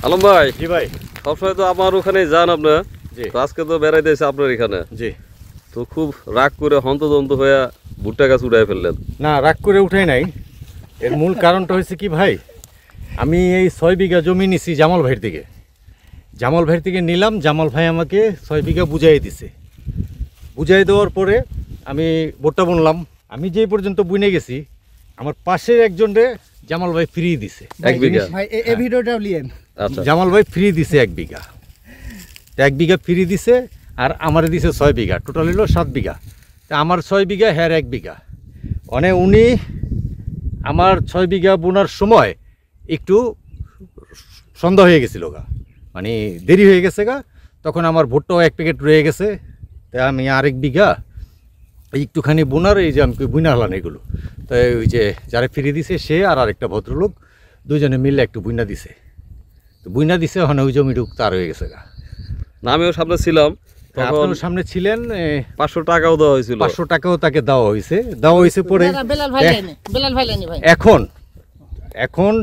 আলম ভাই। জি ভাই। সবসময় তো আমার ওখানে যান আপনি। জি। তো আজকে তো বেড়াইতে এসে আপনার এখানে। জি। তো খুব রাগ করে হন্তদন্ত হয়ে ভুট্টা গাছ উঠাই ফেললেন। না, রাগ করে উঠাই নাই। এর মূল কারণটা হয়েছে কি ভাই, আমি এই 6 বিঘা জমি নিছি জামাল ভাইয়ের থেকে। জামাল ভাইয়ের থেকে নিলাম, জামাল ভাই আমাকে 6 বিঘা বুঝাই দিছে। বুঝাই দেওয়ার পরে আমি ভুট্টা বুনলাম। আমি যে পর্যন্ত বুনে গেছি, আমার পাশের একজনরে জামাল ভাই ফ্রি দিছে 1 বিঘা। ভাই এই ভিডিওটাও লিয়েন। আচ্ছা। জামাল ভাই ফ্রি দিছে 1 বিঘা। 1 বিঘা ফ্রি দিছে আর আমারে দিছে 6 বিঘা, টোটাল হলো 7 বিঘা। তা আমার 6 বিঘা, হ্যাঁ 1 বিঘা। মানে উনি আমার 6 বিঘা বোনার সময় একটু সন্ধ্যা হয়ে গেছিল গা, মানে দেরি হয়ে গেছে গা। তখন আমার ভুট্টাও 1 প্যাকেট রয়ে গেছে। তাই আমি আরেক বিঘা একটুখানি বোনার, এই যে আমি বুনা হলাম এগুলো। তাই ওই যে যারা ফিরে দিছে সে আর আরেকটা ভদ্রলোক দুজনে মিলে একটু বুনা দিছে। তো বুনা দিছে ওখানে ওই জমিটুক তার হয়ে গেছে গা। না, আমিও সামনে ছিলাম। আপনার সামনে ছিলেন। 500 টাকাও দেওয়া হয়েছিল। 500 টাকাও তাকে দেওয়া হয়েছে পরে। এখন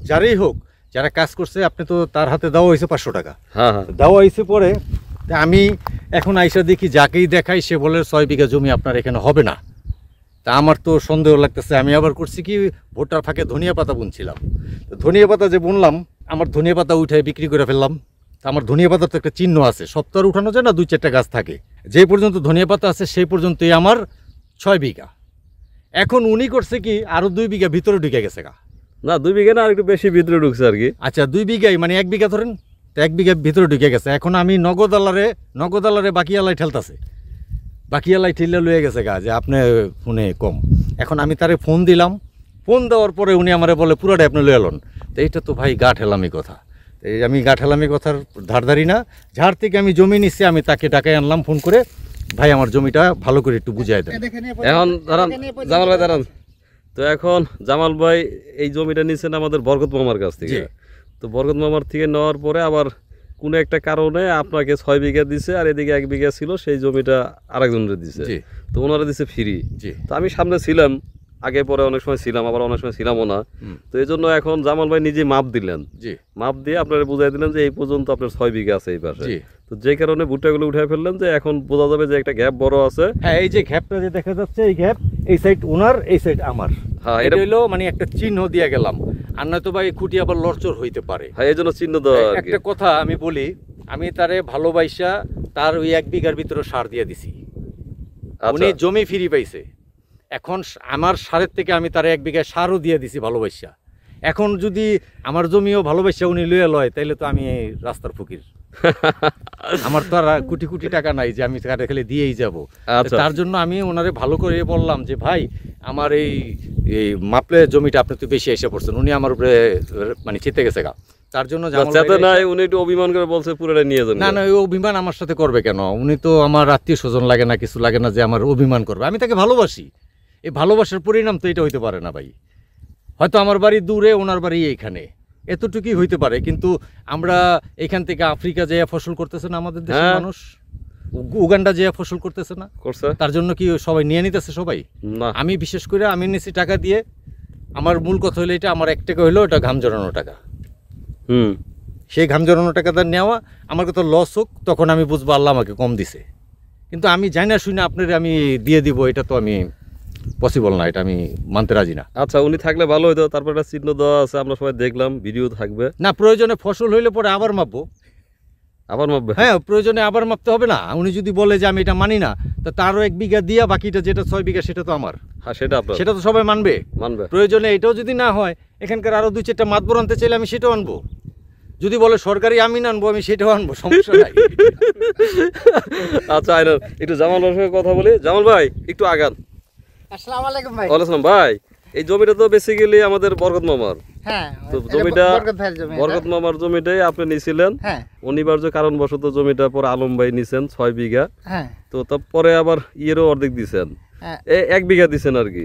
যারাই হোক, যারা কাজ করছে, আপনি তো তার হাতে দেওয়া হয়েছে 500 টাকা। হ্যাঁ, দেওয়া হয়েছে পরে আমি এখন আইসা দেখি যাকেই দেখাই সে বলে 6 বিঘা জমি আপনার এখানে হবে না। তা আমার তো সন্দেহ লাগতেছে। আমি আবার করছি কি, ভুট্টার ফাঁকে ধনিয়া পাতা বুনছিলাম। তো ধনিয়া পাতা যে বুনলাম, আমার ধনিয়া পাতা উঠায় বিক্রি করে ফেললাম। তা আমার ধনিয়া পাতার তো একটা চিহ্ন আছে, সপ্তাহ উঠানো যায় না, 2-4টা গাছ থাকে। যে পর্যন্ত ধনিয়া পাতা আছে সেই পর্যন্তই আমার 6 বিঘা। এখন উনি করছে কি, আরো 2 বিঘা ভিতরে ঢুকে গেছে গা। না, 2 বিঘা না, আর একটু বেশি ভিতরে ঢুকছে আর কি। আচ্ছা, 2 বিঘাই, মানে 1 বিঘা ধরেন, তো 1 বিঘা ভিতরে ঢুকে গেছে। এখন আমি নগদালারে বাকিয়ালাই ঠেলতাছে, বাকিয়ালাই ঠেলে লয়ে গেছে গা যে আপনি ফোনে কম। এখন আমি তারে ফোন দিলাম, ফোন দেওয়ার পরে উনি আমারে বলে পুরাটাই আপনি লয়ে এলেন। তো এইটা তো ভাই গা ঠেলামি কথা। এই আমি গা ঠেলামি কথার ধারধারি না। যার থেকে আমি জমি নিচ্ছি আমি তাকে ডাকাই আনলাম ফোন করে, ভাই আমার জমিটা ভালো করে একটু বুঝাই দেন। এখন দাঁড়ান জামাল ভাই, দাঁড়ান। তো এখন জামাল ভাই এই জমিটা নিয়েছেন আমাদের বরকত মামার কাছ থেকে। তো বরকত মামার থেকে নেওয়ার পরে আবার কোনো একটা কারণে আপনাকে 6 বিঘা দিছে, আর এদিকে 1 বিঘা ছিল, সেই জমিটা আরেকজনের দিছে। তো ওনারা দিছে ফ্রি। তো আমি সামনে ছিলাম, আগে পরে অনেক সময় ছিলাম, আবার অনেক সময় ছিলামও না। তো এই জন্য এখন জামাল ভাই নিজে মাপ দিলেন। মাপ দিয়ে আপনারা বুঝাই দিলেন যে এই পর্যন্ত আপনার 6 বিঘা আছে এই পাশে। তো যে কারণে ভুট্টাগুলো উঠে ফেললেন, যে এখন বোঝা যাবে যে একটা গ্যাপ বড় আছে। হ্যাঁ, এই যে গ্যাপটা যে দেখা যাচ্ছে, এই গ্যাপ, এই সাইড ওনার, এই সাইড আমার। হ্যাঁ, এটা হলো মানে একটা চিহ্ন দিয়ে গেলাম। আর নয়তো ভাই খুঁটি আবার লড়চড় হইতে পারে। হ্যাঁ, এই জন্য চিহ্ন দেওয়া। একটা কথা আমি বলি, আমি তারে ভালোবাসা তার ওই 1 বিঘার ভিতরে সার দিয়ে দিছি। উনি জমি ফ্রি পাইছে। এখন আমার সারের থেকে আমি তার 1 বিঘা সারও দিয়ে দিছি ভালোবাসা। এখন যদি আমার জমিও ভালোবাসা উনি লইয়া লয়, তাইলে তো আমি রাস্তার ফকির। আমার তো আর কোটি কোটি টাকা নাই যে আমি কাটে খেলে দিয়েই যাব। তার জন্য আমি ওনারে ভালো করে বললাম যে ভাই, আমার এই মাপলে জমিটা আপনি তো বেশি এসে পড়ছেন। উনি আমার উপরে মানে চেতে গেছে গা। তার জন্য উনি একটু অভিমান করে বলছে পুরোটা নিয়ে যান। না না, ওই অভিমান আমার সাথে করবে কেন? উনি তো আমার আত্মীয় স্বজন লাগে না, কিছু লাগে না যে আমার অভিমান করবে। আমি তাকে ভালোবাসি। এই ভালোবাসার পরিণাম তো এটা হইতে পারে না ভাই। হয়তো আমার বাড়ি দূরে, ওনার বাড়ি এইখানে, এতটুকুই হইতে পারে। কিন্তু আমরা এখান থেকে আফ্রিকা যেয়ে ফসল করতেছে না আমাদের দেশের মানুষ, উগান্ডা যেয়ে ফসল করতেছে না, তার জন্য কি সবাই নিয়ে নিতেছে? সবাই না। আমি বিশেষ করে আমি নিচ্ছি টাকা দিয়ে। আমার মূল কথা হলো এটা, আমার 1 টাকা হইলো এটা ঘাম জড়ানো টাকা। সেই ঘাম জড়ানো টাকাটা নেওয়া আমার কত লস হোক, তখন আমি বুঝবো আল্লাহ আমাকে কম দিছে। কিন্তু আমি জানি না শুনে আপনার আমি দিয়ে দিব, এটা তো আমি পসিবল না, এটা আমি মানতে রাজি না। আচ্ছা, উনি থাকলে ভালো হইতো। তারপর একটা চিহ্ন দেওয়া আছে, আমরা সবাই দেখলাম, ভিডিও থাকবে। না, প্রয়োজনে ফসল হইলে পরে আবার মাপবো। আবার মাপবে? হ্যাঁ, প্রয়োজনে আবার মাপতে হবে না? উনি যদি বলে যে আমি এটা মানি না, তো তারও 1 বিঘা দিয়া বাকিটা যেটা 6 বিঘা সেটা তো আমার। হ্যাঁ, সেটা তো সবাই মানবে। প্রয়োজনে এটাও যদি না হয়, এখানকার আরো 2-4টা মাতবর আনতে চাইলে আমি সেটাও আনবো। যদি বলে সরকারি আমিন আনবো, আমি সেটাও আনবো, সমস্যা নাই। আচ্ছা, একটু জামাল ভাইয়ের সঙ্গে কথা বলি। জামাল ভাই একটু আগান। আসসালামু আলাইকুম ভাই। ওয়ালাইকুম আসসালাম ভাই। এই জমিটা তো বেসিক্যালি আমাদের বরকত মামার। হ্যাঁ, তো জমিটা বরকত মামার জমিটাই আপনি নিয়েছিলেন। হ্যাঁ, অনিবার্য কারণবশত জমিটা পরে আলম ভাই নিছেন 6 বিঘা। হ্যাঁ, তো তারপরে আবার ইয়েরও অর্ধেক দিছেন, 1 বিঘা দিছেন আর কি।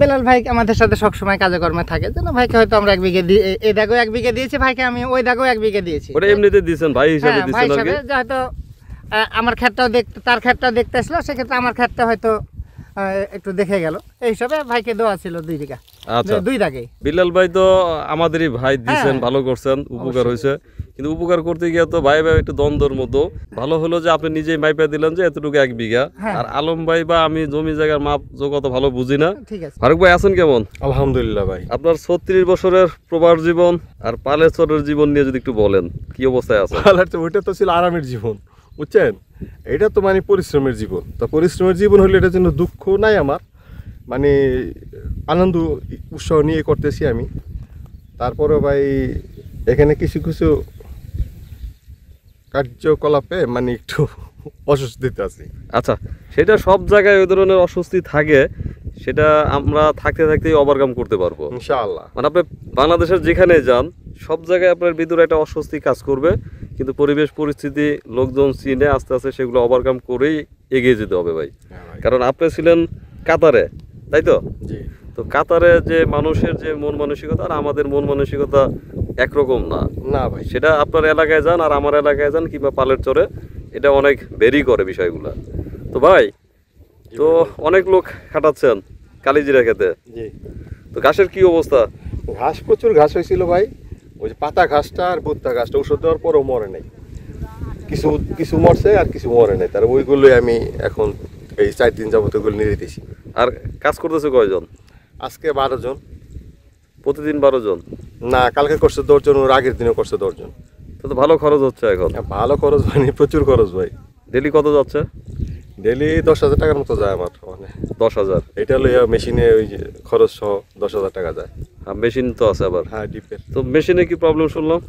বেলাল ভাই আমাদের সাথে সবসময় কাজে কর্মে থাকে, যেন ভাইকে হয়তো আমরা 1 বিঘা দিয়ে, এই দাগও 1 বিঘা দিয়েছি ভাইকে, আমি ওই দাগও 1 বিঘা দিয়েছি। ওটা এমনিতে দিছেন ভাই হিসাবে দিছেন আর কি। হয়তো আমার ক্ষেতটাও দেখতে, তার ক্ষেতটাও দেখতে আসলো, সেক্ষেত্রে আমার ক্ষেতটা হয়তো একটু দেখে গেল, এই হিসাবে ভাইকে দেওয়া ছিল 2 বিঘা, আচ্ছা 2 দাগে। বিল্লাল ভাই তো আমাদেরই ভাই দিয়েছেন, হ্যাঁ। ভালো করছেন, উপকার অবশ্যই। হয়েছে। কিন্তু উপকার করতে গিয়ে তো ভাই ভাই একটু দ্বন্দ্বের মতো। ভালো হলো যে আপনি নিজেই মাইপা দিলেন যে এতটুকু 1 বিঘা। হ্যাঁ। আর আলম ভাই বা আমি জমি জায়গার মাপ যোগ অত ভালো বুঝি না। ঠিক আছে। ফারুক ভাই আছেন কেমন? আলহামদুলিল্লাহ ভাই। আপনার 36 বছরের প্রবাস জীবন আর পালেশ্বরের জীবন নিয়ে যদি একটু বলেন, কি অবস্থায় আছে? ওইটা তো ছিল আরামের জীবন, বুঝছেন? এটা তো মানে পরিশ্রমের জীবন। তো পরিশ্রমের জীবন হলে এটার জন্য দুঃখ নাই আমার, মানে আনন্দ উৎসাহ নিয়ে করতেছি আমি। তারপরে ভাই এখানে কিছু কিছু কার্যকলাপে মানে একটু অস্বস্তিতে আছি। আচ্ছা, সেটা সব জায়গায় ওই ধরনের অস্বস্তি থাকে, সেটা আমরা থাকতে থাকতেই ওভারকাম করতে পারবো ইনশাআল্লাহ। মানে আপনি বাংলাদেশের যেখানে যান সব জায়গায় আপনার ভিতরে একটা অস্বস্তি কাজ করবে, কিন্তু পরিবেশ পরিস্থিতি লোকজন চিনে আস্তে আস্তে সেগুলো ওভারকাম করেই এগিয়ে যেতে হবে ভাই। হ্যাঁ ভাই। কারণ আপনি ছিলেন কাতারে, তাই তো? জি। তো কাতারে যে মানুষের যে মন মানসিকতা আর আমাদের মন মানসিকতা একরকম না। না ভাই। সেটা আপনার এলাকায় যান আর আমার এলাকায় যান কিংবা পালের চরে, এটা অনেক ভেরি করে বিষয়গুলা। তো ভাই, তো অনেক লোক খাটাচ্ছেন কালিজিরা খেতে, জি। তো ঘাসের কি অবস্থা? ঘাস প্রচুর ঘাস হয়েছিল ভাই, ওই যে পাতা ঘাসটা আর ভুট্টা ঘাসটা ওষুধ দেওয়ার পরেও মরে নাই। কিছু কিছু মরছে আর কিছু মরে নাই, তার ওইগুলোই আমি এখন এই 4 দিন যাবত ওগুলো নিয়ে দিতেছি। আর কাজ করতেছে কয়জন? আজকে 12 জন। প্রতিদিন 12 জন? না, কালকে করছে 10 জন, ওর আগের দিনও করছে 10 জন। তো ভালো খরচ হচ্ছে এখন। ভালো খরচ মানে প্রচুর খরচ ভাই। ডেলি কত যাচ্ছে? ডেলি 10,000 টাকার মতো যায় আমার, মানে 10,000। এটা লইয়া মেশিনে ওই যে খরচ সহ 10,000 টাকা যায়। আর মেশিন তো আছে আবার। হ্যাঁ, ডিপের। তো মেশিনে কি প্রবলেম শুনলাম?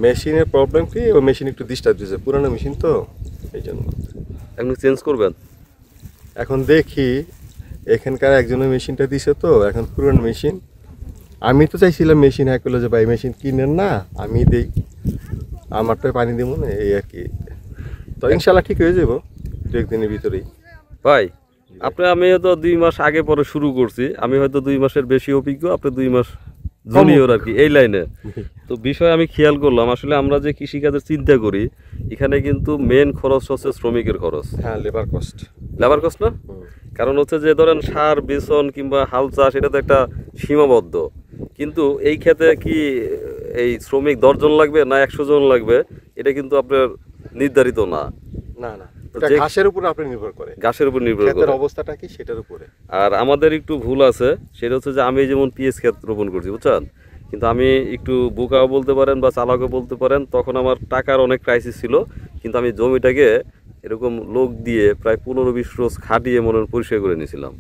মেশিনের প্রবলেম কি, ওই মেশিন একটু ডিস্টার্ব দিয়েছে, পুরানো মেশিন তো এই জন্য। এখন চেঞ্জ করবেন? এখন দেখি, এখানকার একজনের মেশিনটা দিছে তো, এখন পুরানো মেশিন। আমি তো চাইছিলাম মেশিন, হ্যাঁ করলো যে ভাই মেশিন কিনেন না, আমি দেই, আমারটাই পানি দিব না, এই আর কি। তো ইনশাল্লাহ ঠিক হয়ে যাবো 2-1 দিনের ভিতরেই। ভাই, আমি হয়তো 2 মাস আগে পরে শুরু করছি, আমি হয়তো 2 মাসের বেশি অভিজ্ঞ, আপনি 2 মাস জুনিয়র আর কি এই লাইনে। তো বিষয় আমি খেয়াল করলাম, আসলে আমরা যে কৃষিকাজের চিন্তা করি, এখানে কিন্তু মেন খরচ হচ্ছে শ্রমিকের খরচ, হ্যাঁ, লেবার কস্ট। লেবার কস্ট না? কারণ হচ্ছে যে ধরেন সার বিছন কিংবা হাল চাষ, এটা তো একটা সীমাবদ্ধ। কিন্তু এই ক্ষেত্রে কি এই শ্রমিক 10 জন লাগবে না 100 জন লাগবে, এটা কিন্তু আপনার নির্ধারিত না। না না, ওটা যে- ঘাসের উপর আপনি নির্ভর করে, ঘাসের উপর নির্ভর ক্ষেতের করে। অবস্থাটা কি সেটার উপরে। আর আমাদের একটু ভুল আছে, সেটা হচ্ছে যে আমি যেমন পিএস ক্ষেত রোপণ করছি, বুঝছেন? কিন্তু আমি একটু বোকাও বলতে পারেন বা চালাকও বলতে পারেন, তখন আমার টাকার অনেক ক্রাইসিস ছিল, কিন্তু আমি জমিটাকে এরকম লোক দিয়ে প্রায় 15-20 রোজ খাটিয়ে মনে হয় পরিষ্কার করে নিয়েছিলাম।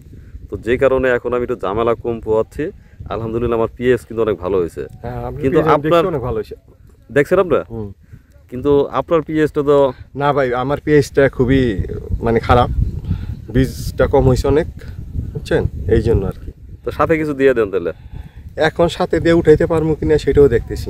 তো যে কারণে এখন আমি একটু ঝামেলা কম পোয়াচ্ছি। আলহামদুলিল্লাহ আমার পিএস কিন্তু অনেক ভালো হয়েছে। হ্যাঁ, কিন্তু আপনার অনেক ভালো হয়েছে। দেখছেন আপনারা? কিন্তু আপনার পিএসটা তো না ভাই, আমার পিএইচটা খুবই মানে খারাপ, বীজটা কম হয়েছে অনেক, বুঝছেন, এই জন্য আর কি। তো সাথে কিছু দিয়ে দেন তাহলে। এখন সাথে দিয়ে উঠাইতে পারবো কিনা সেটাও দেখতেছি।